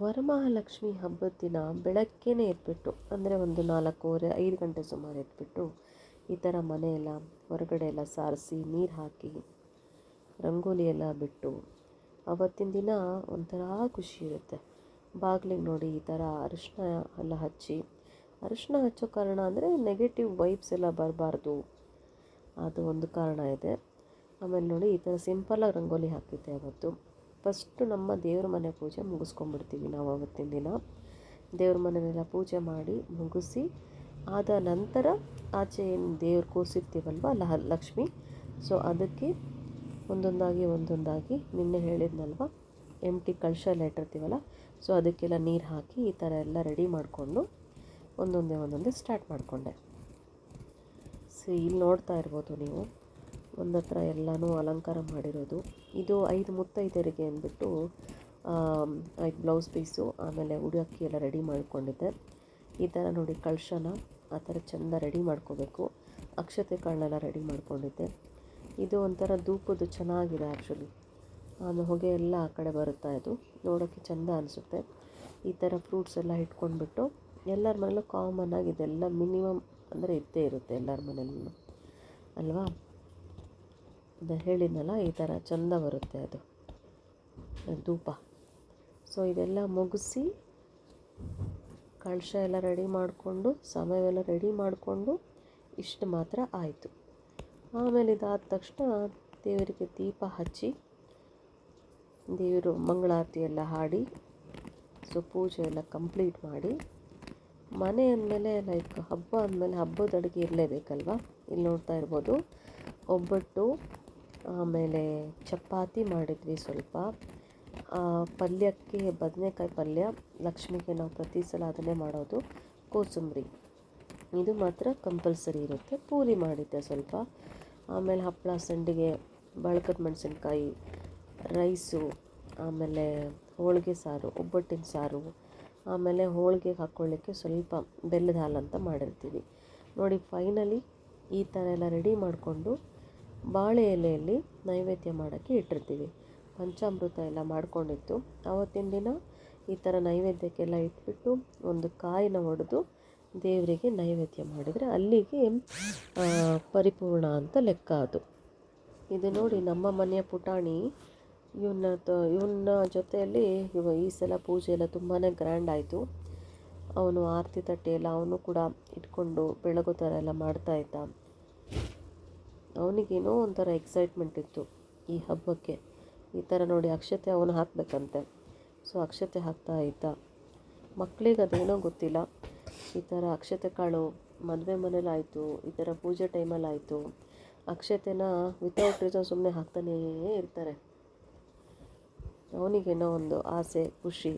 ವರಮಹಾಲಕ್ಷ್ಮಿ ಹಬ್ಬದ ದಿನ ಬೆಳಗ್ಗೆನೇ ಎದ್ಬಿಟ್ಟು, ಅಂದರೆ ಒಂದು 4:15 5 ಗಂಟೆ ಸುಮಾರು ಎದ್ಬಿಟ್ಟು, ಈ ಥರ ಮನೆಯೆಲ್ಲ ಹೊರಗಡೆ ಎಲ್ಲ ಸಾರಿಸಿ ನೀರು ಹಾಕಿ ರಂಗೋಲಿ ಎಲ್ಲ ಬಿಟ್ಟು ಅವತ್ತಿನ ದಿನ ಒಂಥರ ಖುಷಿ ಇರುತ್ತೆ. ಬಾಗಿಲಿಗೆ ನೋಡಿ ಈ ಥರ ಅರಿಶಿನ ಎಲ್ಲ ಹಚ್ಚಿ, ಅರಿಶಿನ ಹಚ್ಚೋ ಕಾರಣ ಅಂದರೆ ನೆಗೆಟಿವ್ ವೈಬ್ಸ್ ಎಲ್ಲ ಬರಬಾರ್ದು, ಅದು ಒಂದು ಕಾರಣ ಇದೆ. ಆಮೇಲೆ ನೋಡಿ ಈ ಥರ ಸಿಂಪಲಾಗಿ ರಂಗೋಲಿ ಹಾಕಿದ್ದೆ ಅವತ್ತು. ಫಸ್ಟು ನಮ್ಮ ದೇವ್ರ ಮನೆ ಪೂಜೆ ಮುಗಿಸ್ಕೊಂಡ್ಬಿಡ್ತೀವಿ ನಾವು ಅವತ್ತಿನ ದಿನ. ದೇವ್ರ ಮನೆಯೆಲ್ಲ ಪೂಜೆ ಮಾಡಿ ಮುಗಿಸಿ ಆದ ನಂತರ ಆಚೆ ಏನು ದೇವ್ರು ಕೂರಿಸಿರ್ತೀವಲ್ವ ಲಕ್ಷ್ಮಿ, ಸೊ ಅದಕ್ಕೆ ಒಂದೊಂದಾಗಿ ನಿನ್ನೆ ಹೇಳಿದ್ನಲ್ವ ಎಂಟಿ ಕಳಶ ಎಲ್ಲ ಇಟ್ಟಿರ್ತೀವಲ್ಲ, ಸೊ ಅದಕ್ಕೆಲ್ಲ ನೀರು ಹಾಕಿ ಈ ಥರ ಎಲ್ಲ ರೆಡಿ ಮಾಡಿಕೊಂಡು ಒಂದೊಂದೇ ಸ್ಟಾರ್ಟ್ ಮಾಡಿಕೊಂಡೆ. ಸೊ ಇಲ್ಲಿ ನೋಡ್ತಾ ಇರ್ಬೋದು ನೀವು, ಒಂದು ಹತ್ರ ಎಲ್ಲನೂ ಅಲಂಕಾರ ಮಾಡಿರೋದು. ಇದು 5 ಮುತ್ತೈದೆಯರಿಗೆ ಅಂದ್ಬಿಟ್ಟು 5 ಬ್ಲೌಸ್ ಪೀಸು, ಆಮೇಲೆ ಉಡಕ್ಕಿ ಎಲ್ಲ ರೆಡಿ ಮಾಡ್ಕೊಂಡಿದ್ದೆ. ಈ ಥರ ನೋಡಿ ಕಳಶನ ಆ ಥರ ಚೆಂದ ರೆಡಿ ಮಾಡ್ಕೋಬೇಕು. ಅಕ್ಷತೆ ಕಾಳನ್ನೆಲ್ಲ ರೆಡಿ ಮಾಡ್ಕೊಂಡಿದ್ದೆ. ಇದು ಒಂಥರ ಧೂಪದ್ದು ಚೆನ್ನಾಗಿದೆ ಆ್ಯಕ್ಚುಲಿ, ಆಮೇಲೆ ಹೊಗೆ ಎಲ್ಲ ಆ ಕಡೆ ಬರುತ್ತಾ, ಇದು ನೋಡೋಕ್ಕೆ ಚೆಂದ ಅನಿಸುತ್ತೆ. ಈ ಥರ ಫ್ರೂಟ್ಸ್ ಎಲ್ಲ ಇಟ್ಕೊಂಡ್ಬಿಟ್ಟು ಎಲ್ಲರ ಮನೇಲೂ ಕಾಮನ್ ಆಗಿ ಇದೆಲ್ಲ ಮಿನಿಮಮ್ ಅಂದರೆ ಇದ್ದೇ ಇರುತ್ತೆ ಎಲ್ಲರ ಮನೇಲೂ ಅಲ್ವಾ. ಅದು ಹೇಳಿದ್ನಲ್ಲ, ಈ ಥರ ಚೆಂದ ಬರುತ್ತೆ ಅದು ಧೂಪ. ಸೊ ಇದೆಲ್ಲ ಮುಗಿಸಿ ಕಳಶ ಎಲ್ಲ ರೆಡಿ ಮಾಡಿಕೊಂಡು ಸಮಯವೆಲ್ಲ ರೆಡಿ ಮಾಡಿಕೊಂಡು ಇಷ್ಟು ಮಾತ್ರ ಆಯಿತು. ಆಮೇಲೆ ಇದಾದ ತಕ್ಷಣ ದೇವರಿಗೆ ದೀಪ ಹಚ್ಚಿ ದೇವರು ಮಂಗಳಾರತಿ ಎಲ್ಲ ಹಾಡಿ, ಸೊ ಪೂಜೆ ಎಲ್ಲ ಕಂಪ್ಲೀಟ್ ಮಾಡಿ, ಮನೆ ಅಂದಮೇಲೆ ಲೈಕ್ ಹಬ್ಬ ಅಂದಮೇಲೆ ಹಬ್ಬದ ಅಡುಗೆ ಇರಲೇಬೇಕಲ್ವ. ಇಲ್ಲಿ ನೋಡ್ತಾ ಇರ್ಬೋದು, ಒಬ್ಬಟ್ಟು, ಆಮೇಲೆ ಚಪಾತಿ ಮಾಡಿದ್ವಿ ಸ್ವಲ್ಪ, ಪಲ್ಯಕ್ಕೆ ಬದನೆಕಾಯಿ ಪಲ್ಯ, ಲಕ್ಷ್ಮಿಗೆ ನಾವು ಪ್ರತಿ ಸಲ ಅದನ್ನೇ ಮಾಡೋದು, ಕೋಸಂಬರಿ ಇದು ಮಾತ್ರ ಕಂಪಲ್ಸರಿ ಇರುತ್ತೆ. ಪೂರಿ ಮಾಡಿದ್ದೆ ಸ್ವಲ್ಪ, ಆಮೇಲೆ ಹಪ್ಪಳ, ಸಂಡಿಗೆ, ಬಳಕದ ಮೆಣಸಿನ್ಕಾಯಿ, ರೈಸು, ಆಮೇಲೆ ಹೋಳಿಗೆ ಸಾರು, ಒಬ್ಬಟ್ಟಿನ ಸಾರು, ಆಮೇಲೆ ಹೋಳಿಗೆಗೆ ಹಾಕ್ಕೊಳ್ಳಿಕ್ಕೆ ಸ್ವಲ್ಪ ಬೆಲ್ಲದ ಹಾಲು ಅಂತ ಮಾಡಿರ್ತೀವಿ ನೋಡಿ. ಫೈನಲಿ ಈ ಥರ ಎಲ್ಲ ರೆಡಿ ಮಾಡಿಕೊಂಡು ಬಾಳೆ ಎಲೆಯಲ್ಲಿ ನೈವೇದ್ಯ ಮಾಡೋಕ್ಕೆ ಇಟ್ಟಿರ್ತೀವಿ. ಪಂಚಾಮೃತ ಎಲ್ಲ ಮಾಡ್ಕೊಂಡಿತ್ತು ಆವತ್ತಿನ ದಿನ. ಈ ಥರ ನೈವೇದ್ಯಕ್ಕೆಲ್ಲ ಇಟ್ಬಿಟ್ಟು ಒಂದು ಕಾಯಿನ ಒಡೆದು ದೇವರಿಗೆ ನೈವೇದ್ಯ ಮಾಡಿದರೆ ಅಲ್ಲಿಗೆ ಪರಿಪೂರ್ಣ ಅಂತ ಲೆಕ್ಕ ಅದು. ಇದು ನೋಡಿ ನಮ್ಮ ಮನೆಯ ಪುಟಾಣಿ, ಇವನ ಜೊತೆಯಲ್ಲಿ ಈ ಸಲ ಪೂಜೆ ಎಲ್ಲ ತುಂಬಾ ಗ್ರ್ಯಾಂಡ್ ಆಯಿತು. ಅವನು ಆರತಿ ತಟ್ಟೆ ಎಲ್ಲ ಅವನು ಕೂಡ ಇಟ್ಕೊಂಡು ಬೆಳಗೋ ಥರ ಎಲ್ಲ ಮಾಡ್ತಾಯಿದ್ದ. ಅವನಿಗೇನೋ ಒಂಥರ ಎಕ್ಸೈಟ್ಮೆಂಟ್ ಇತ್ತು ಈ ಹಬ್ಬಕ್ಕೆ. ಈ ಥರ ನೋಡಿ ಅಕ್ಷತೆ ಅವನು ಹಾಕಬೇಕಂತೆ, ಸೊ ಅಕ್ಷತೆ ಹಾಕ್ತಾ ಇದ್ದ. ಮಕ್ಕಳಿಗೆ ಅದೇನೋ ಗೊತ್ತಿಲ್ಲ, ಈ ಥರ ಅಕ್ಷತೆ ಕಾಳು ಮದುವೆ ಮನೇಲಾಯಿತು, ಈ ಥರ ಪೂಜೆ ಟೈಮಲ್ಲಿ ಆಯಿತು, ಅಕ್ಷತೆನ ವಿತೌಟ್ ರೀಸನ್ ಸುಮ್ಮನೆ ಹಾಕ್ತಾನೇ ಇರ್ತಾರೆ. ಅವನಿಗೇನೋ ಒಂದು ಆಸೆ, ಖುಷಿ.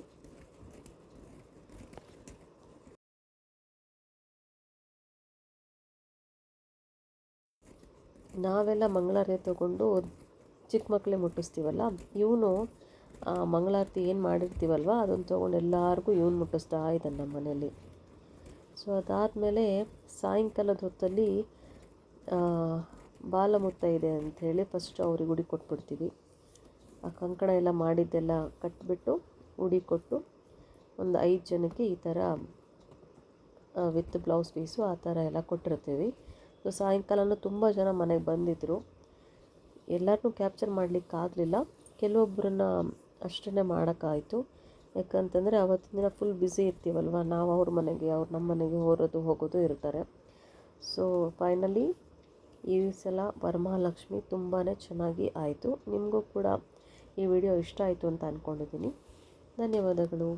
ನಾವೆಲ್ಲ ಮಂಗಳಾರತಿ ತೊಗೊಂಡು ಚಿಕ್ಕ ಮಕ್ಕಳೇ ಮುಟ್ಟಿಸ್ತೀವಲ್ಲ, ಇವನು ಮಂಗಳಾರತಿ ಏನು ಮಾಡಿರ್ತೀವಲ್ವ ಅದನ್ನು ತೊಗೊಂಡು ಎಲ್ಲರಿಗೂ ಇವನು ಮುಟ್ಟಿಸ್ತಾ ಇದ್ದಾನೆ ನಮ್ಮ ಮನೇಲಿ. ಸೊ ಅದಾದಮೇಲೆ ಸಾಯಂಕಾಲದ ಹೊತ್ತಲ್ಲಿ ಬಾಲಮುತ್ತೈದೆ ಅಂಥೇಳಿ ಫಸ್ಟ್ ಅವ್ರಿಗೆ ಉಡಿ ಕೊಟ್ಬಿಡ್ತೀವಿ. ಆ ಕಂಕಣ ಎಲ್ಲ ಮಾಡಿದ್ದೆಲ್ಲ ಕಟ್ಟಿಬಿಟ್ಟು ಉಡಿ ಕೊಟ್ಟು ಒಂದು 5 ಜನಕ್ಕೆ ಈ ಥರ ವಿತ್ ಬ್ಲೌಸ್ ಪೀಸು ಆ ಥರ ಎಲ್ಲ ಕೊಟ್ಟಿರ್ತೀವಿ. ಸೊ ಸಾಯಂಕಾಲನೂ ತುಂಬ ಜನ ಮನೆಗೆ ಬಂದಿದ್ದರು. ಎಲ್ಲರನ್ನೂ ಕ್ಯಾಪ್ಚರ್ ಮಾಡಲಿಕ್ಕಾಗಲಿಲ್ಲ, ಕೆಲವೊಬ್ಬರನ್ನ ಅಷ್ಟೇ ಮಾಡೋಕ್ಕಾಯಿತು. ಯಾಕಂತಂದರೆ ಆವತ್ತಿನ ದಿನ ಫುಲ್ ಬ್ಯುಸಿ ಇರ್ತೀವಲ್ವ, ನಾವು ಅವ್ರ ಮನೆಗೆ, ಅವ್ರು ನಮ್ಮ ಮನೆಗೆ ಹೋಗೋದು ಇರ್ತಾರೆ. ಸೊ ಫೈನಲಿ ಈ ಸಲ ವರಮಹಾಲಕ್ಷ್ಮಿ ತುಂಬಾ ಚೆನ್ನಾಗಿ ಆಯಿತು. ನಿಮಗೂ ಕೂಡ ಈ ವಿಡಿಯೋ ಇಷ್ಟ ಆಯಿತು ಅಂತ ಅಂದ್ಕೊಂಡಿದ್ದೀನಿ. ಧನ್ಯವಾದಗಳು.